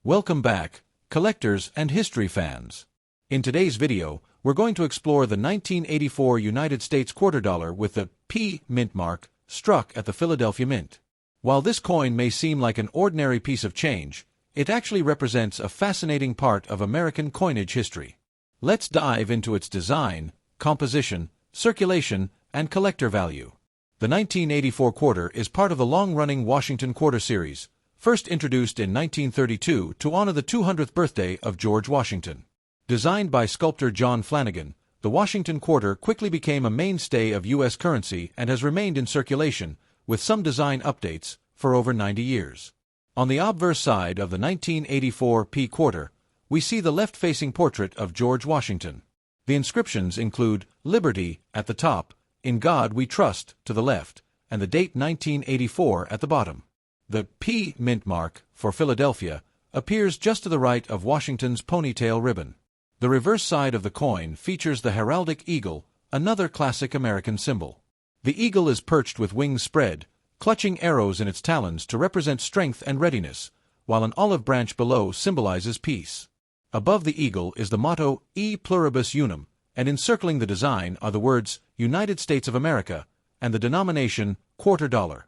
Welcome back, collectors and history fans. In today's video, we're going to explore the 1984 United States quarter dollar with the P mint mark struck at the Philadelphia Mint. While this coin may seem like an ordinary piece of change, it actually represents a fascinating part of American coinage history. Let's dive into its design, composition, circulation, and collector value. The 1984 quarter is part of the long-running Washington Quarter series, first introduced in 1932 to honor the 200th birthday of George Washington. Designed by sculptor John Flanagan, the Washington Quarter quickly became a mainstay of U.S. currency and has remained in circulation, with some design updates, for over 90 years. On the obverse side of the 1984 P quarter, we see the left-facing portrait of George Washington. The inscriptions include Liberty at the top, In God We Trust to the left, and the date 1984 at the bottom. The P mint mark, for Philadelphia, appears just to the right of Washington's ponytail ribbon. The reverse side of the coin features the heraldic eagle, another classic American symbol. The eagle is perched with wings spread, clutching arrows in its talons to represent strength and readiness, while an olive branch below symbolizes peace. Above the eagle is the motto E pluribus unum, and encircling the design are the words United States of America and the denomination quarter dollar.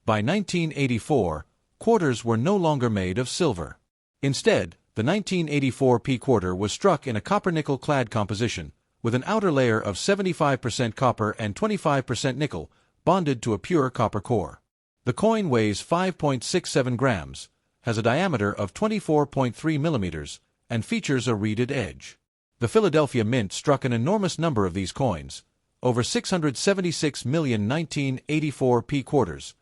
By 1984, quarters were no longer made of silver. Instead, the 1984 P quarter was struck in a copper-nickel clad composition, with an outer layer of 75% copper and 25% nickel, bonded to a pure copper core. The coin weighs 5.67 grams, has a diameter of 24.3 millimeters, and features a reeded edge. The Philadelphia Mint struck an enormous number of these coins, over 676 million 1984 P quarters,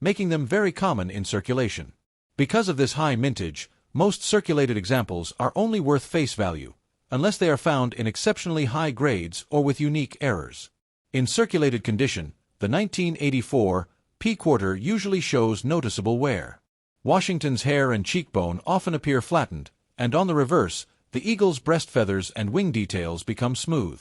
making them very common in circulation. Because of this high mintage, most circulated examples are only worth face value, unless they are found in exceptionally high grades or with unique errors. In circulated condition, the 1984 P quarter usually shows noticeable wear. Washington's hair and cheekbone often appear flattened, and on the reverse, the eagle's breast feathers and wing details become smooth.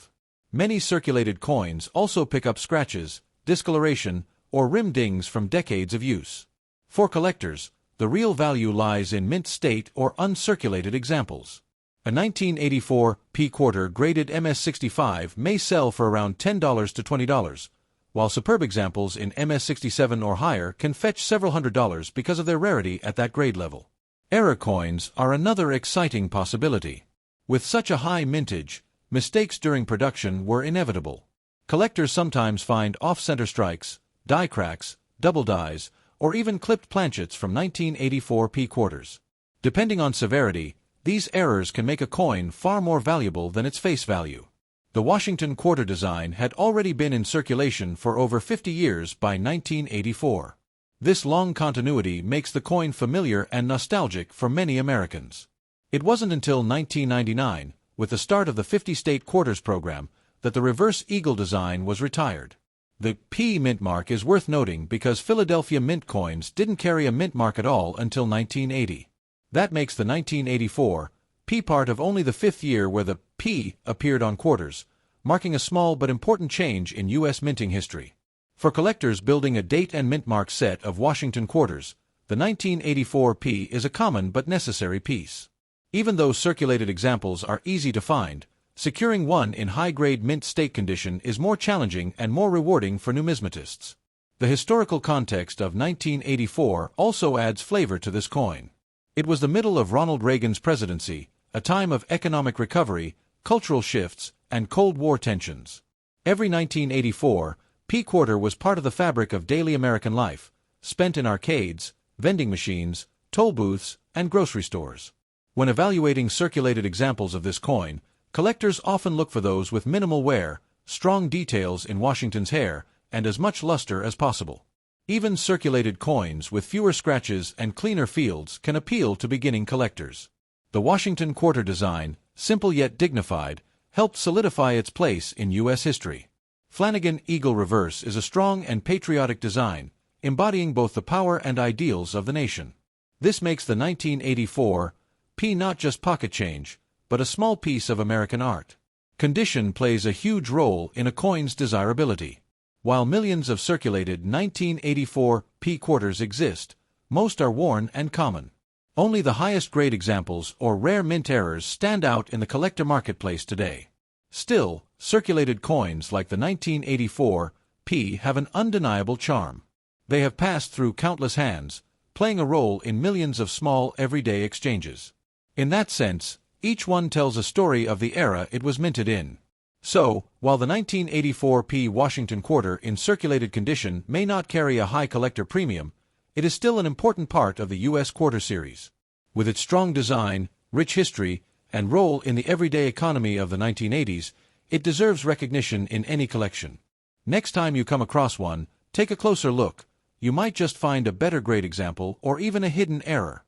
Many circulated coins also pick up scratches, discoloration, or rim dings from decades of use. For collectors, the real value lies in mint state or uncirculated examples. A 1984 P quarter graded MS65 may sell for around $10 to $20, while superb examples in MS67 or higher can fetch several $100s because of their rarity at that grade level. Error coins are another exciting possibility. With such a high mintage, mistakes during production were inevitable. Collectors sometimes find off-center strikes, die cracks, double dies, or even clipped planchets from 1984 P quarters. Depending on severity, these errors can make a coin far more valuable than its face value. The Washington Quarter design had already been in circulation for over 50 years by 1984. This long continuity makes the coin familiar and nostalgic for many Americans. It wasn't until 1999, with the start of the 50-state quarters program, that the reverse eagle design was retired. The P mint mark is worth noting because Philadelphia Mint coins didn't carry a mint mark at all until 1980. That makes the 1984 P part of only the fifth year where the P appeared on quarters, marking a small but important change in U.S. minting history. For collectors building a date and mint mark set of Washington quarters, the 1984 P is a common but necessary piece. Even though circulated examples are easy to find, securing one in high-grade mint state condition is more challenging and more rewarding for numismatists. The historical context of 1984 also adds flavor to this coin. It was the middle of Ronald Reagan's presidency, a time of economic recovery, cultural shifts, and Cold War tensions. Every 1984 P quarter was part of the fabric of daily American life, spent in arcades, vending machines, toll booths, and grocery stores. When evaluating circulated examples of this coin, collectors often look for those with minimal wear, strong details in Washington's hair, and as much luster as possible. Even circulated coins with fewer scratches and cleaner fields can appeal to beginning collectors. The Washington Quarter design, simple yet dignified, helped solidify its place in U.S. history. Flanagan Eagle Reverse is a strong and patriotic design, embodying both the power and ideals of the nation. This makes the 1984 P not just pocket change, but a small piece of American art. Condition plays a huge role in a coin's desirability. While millions of circulated 1984 P quarters exist, most are worn and common. Only the highest grade examples or rare mint errors stand out in the collector marketplace today. Still, circulated coins like the 1984 P have an undeniable charm. They have passed through countless hands, playing a role in millions of small, everyday exchanges. In that sense, each one tells a story of the era it was minted in. So, while the 1984 P Washington quarter in circulated condition may not carry a high collector premium, it is still an important part of the U.S. quarter series. With its strong design, rich history, and role in the everyday economy of the 1980s, it deserves recognition in any collection. Next time you come across one, take a closer look. You might just find a better grade example or even a hidden error.